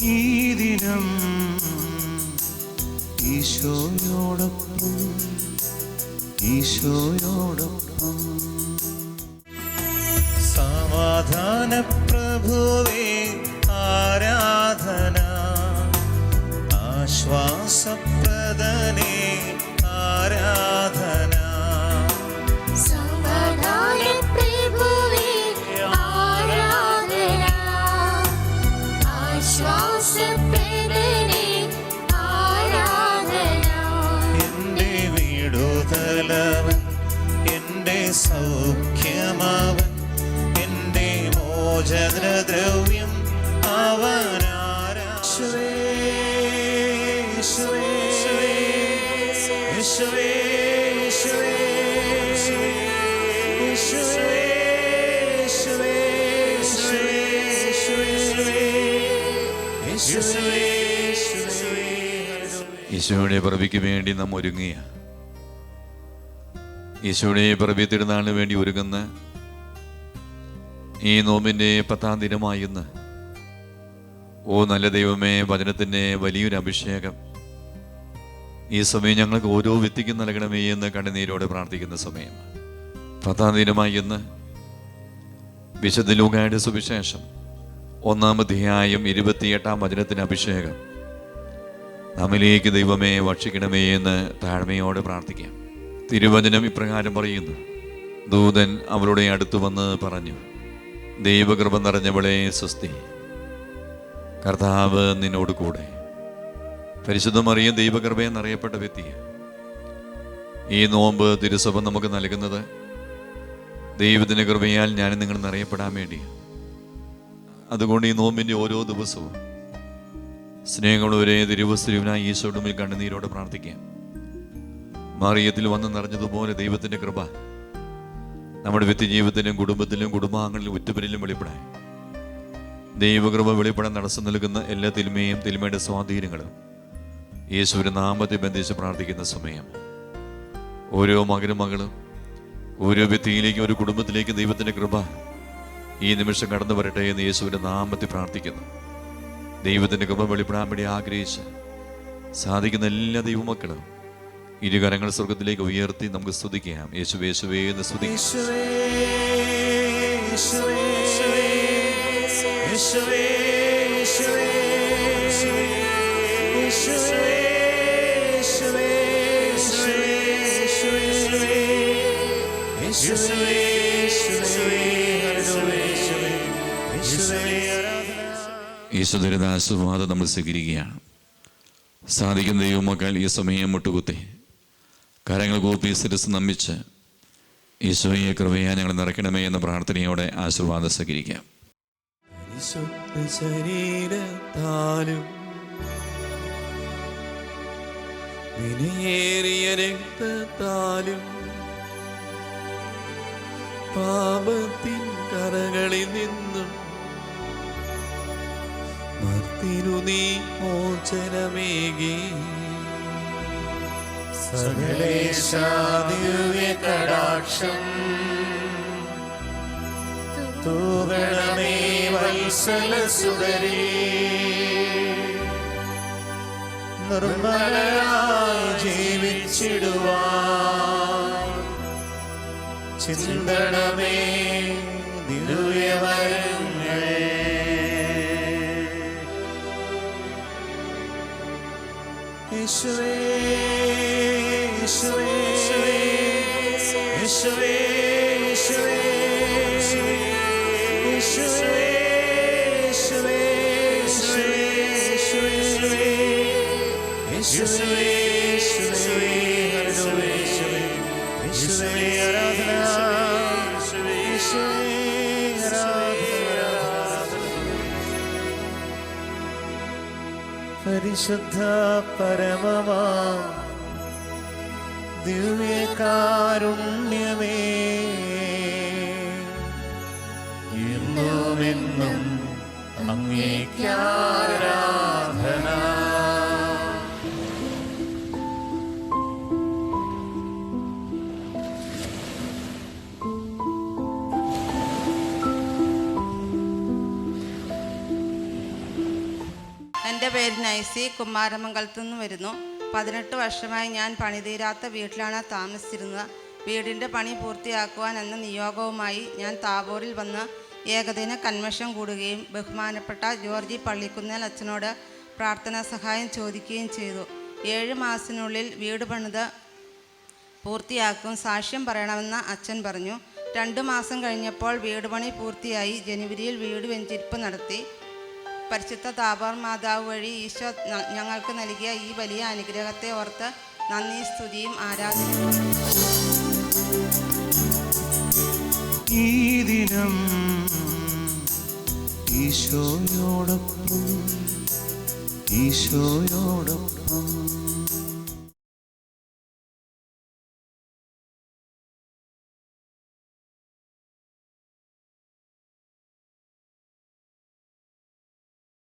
ഈ ദിനം ഈശോയോടൊപ്പം ഈശോയോടൊപ്പം. സമാധാന പ്രഭുവേ ആരാധന, ആശ്വാസപ്രദനേ ആരാധന. സമാധാന പ്രഭുവേ ആരാധന, ആശ്വാസപ്രദനേ ആരാധന. എൻ്റെ വിടുതലവൻ, എൻ്റെ സൗഖ്യമവൻ, എൻ്റെ മോചനദ്രവ്യം അവനാരാ. യേശുവേ യേശുവേ യേശുവേ യേശുവേ യേശുവേ. ഈശോയുടെ പിറവിക്ക് വേണ്ടി നാം ഒരുങ്ങിയ, ഈശോയുടെ പിറവി തിരുനാളിന് വേണ്ടി ഒരുങ്ങുന്ന ഈ നോമ്പിൻ്റെ 10-ാം ദിനമായിന്ന്, ഓ നല്ല ദൈവമേ, വചനത്തിൻ്റെ വലിയൊരു അഭിഷേകം ഈ സമയം ഞങ്ങൾക്ക് ഓരോ വ്യക്തിക്കും നൽകണമേ എന്ന് കണ്ണുനീരോടെ പ്രാർത്ഥിക്കുന്ന സമയം. 10-ാം ദിനമായി ഇന്ന് വിശുദ്ധ ലൂക്കായുടെ സുവിശേഷം 1-ാം അധ്യായം 28-ാം വചനത്തിന് അഭിഷേകം നമ്മിലേക്ക് ദൈവമേ ഭക്ഷിക്കണമേ എന്ന് താഴ്മയോടെ പ്രാർത്ഥിക്കാം. തിരുവചനം ഇപ്രകാരം പറയുന്നു: ദൂതൻ അവളുടെ അടുത്ത് വന്ന് പറഞ്ഞു, ദൈവകൃപ നിറഞ്ഞവളെ സ്വസ്തി, കർത്താവ് നിന്നോട് കൂടെ. പരിശുദ്ധ മറിയം ദൈവകൃപയെന്നറിയപ്പെട്ട വ്യക്തിയെ ഈ നോമ്പ് തിരുസഭ നമുക്ക് നൽകുന്നത് ദൈവത്തിൻ്റെ കൃപയാൽ ഞാനും നിങ്ങൾ നിറയപ്പെടാൻ വേണ്ടി. അതുകൊണ്ട് ഈ നോമ്പിൻ്റെ ഓരോ ദിവസവും സ്നേഹമുള്ളവരെ തിരുവസ്തുവിനായി ഈശോയുടെ മുന്നിൽ കണ്ണുനീരോടെ പ്രാർത്ഥിക്കാം. മറിയത്തിൽ വന്ന് നിറഞ്ഞതുപോലെ ദൈവത്തിൻ്റെ കൃപ നമ്മുടെ വ്യക്തിജീവിതത്തിലും കുടുംബത്തിലും കുടുംബാംഗങ്ങളിലും ഉറ്റവരിലും വെളിപ്പെടാൻ, ദൈവകൃപ വെളിപ്പെടാൻ തടസ്സം നൽകുന്ന എല്ലാ തിന്മയും തിന്മയുടെ സ്വാധീനങ്ങളും യേശുവിൻ്റെ നാമത്തെ ബന്ധിച്ച് പ്രാർത്ഥിക്കുന്ന സമയം. ഓരോ മകനും മകളും ഓരോ വ്യക്തിയിലേക്കും ഒരു കുടുംബത്തിലേക്ക് ദൈവത്തിൻ്റെ കൃപ ഈ നിമിഷം കടന്നു വരട്ടെ എന്ന് യേശുവിൻ്റെ നാമത്തിൽ പ്രാർത്ഥിക്കുന്നു. ദൈവത്തിൻ്റെ കൃപ വെളിപ്പെടാൻ വേണ്ടി ആഗ്രഹിച്ച് സാധിക്കുന്ന എല്ലാ ദൈവമക്കളും ഇരുകരങ്ങൾ സ്വർഗത്തിലേക്ക് ഉയർത്തി നമുക്ക് സ്തുതിക്കാം. യേശുവേ യേശുവേ എന്ന് സ്തുതിക്കാം. ഈശോയുടെ ആശീർവാദം നമ്മൾ സ്വീകരിക്കുകയാണ്. സാധിക്കുന്ന ദൈവമക്കൾ ഈ സമയം മുട്ടുകുത്തി കരങ്ങൾ കൂപ്പി ശിരസ്സ് നമിച്ച് ഈശോയെ കൃപയാ ഞങ്ങൾ നിറയ്ക്കണമേ എന്ന പ്രാർത്ഥനയോടെ ആശീർവാദം സ്വീകരിക്കാം. ശരീരത്താലും വിലയേറിയ രക്തത്താലും പാപത്തിൻ കരകളിൽ നിന്നും മർത്തിനു നീ മോചനമേകി. സകലേശാദിവ്യ കടാക്ഷം തൂകണമേ വത്സലസുതരേ. നിർമ്മലരായി ജീവിച്ചിടുവാൻ ചിന്തണമേ ദിവ്യവരങ്ങൾ. യേശുവേ യേശുവേ യേശുവേ യേശുവേ യേശുവേ യേശുവേ യേശുവേ യേശുവേ ആരാധന. പരിശുദ്ധ പരമമാ ദിവ്യകാരുണ്യമേ, എന്നുമെന്നും അങ്ങേക്കാരാധന. എൻ്റെ പേര് നൈസി, കുമാരമംഗലത്തു നിന്ന് വരുന്നു. 18 വർഷമായി ഞാൻ പണിതീരാത്ത വീട്ടിലാണ് താമസിച്ചിരുന്നത്. വീടിൻ്റെ പണി പൂർത്തിയാക്കുവാൻ എന്ന നിയോഗവുമായി ഞാൻ താബോറിൽ വന്ന് ഏകദിന കൺവെൻഷൻ കൂടുകയും ബഹുമാനപ്പെട്ട ജോർജി പള്ളിക്കുന്നേൽ അച്ഛനോട് പ്രാർത്ഥനാ സഹായം ചോദിക്കുകയും ചെയ്തു. 7 മാസത്തിനുള്ളിൽ വീട് പണിത് പൂർത്തിയാക്കും, സാക്ഷ്യം പറയണമെന്ന് അച്ഛൻ പറഞ്ഞു. 2 മാസം കഴിഞ്ഞപ്പോൾ വീട് പണി പൂർത്തിയായി. ജനുവരിയിൽ വീട് വെഞ്ചിരിപ്പ് നടത്തി. പരിശുദ്ധ താബോർ മാതാവ് വഴി ഈശോ ഞങ്ങൾക്ക് നൽകിയ ഈ വലിയ അനുഗ്രഹത്തെ ഓർത്ത് നന്ദി, സ്തുതിയും ആരാധനയും. ഈ ദിനം ഈശോയോടൊപ്പം ഈശോയോടൊപ്പം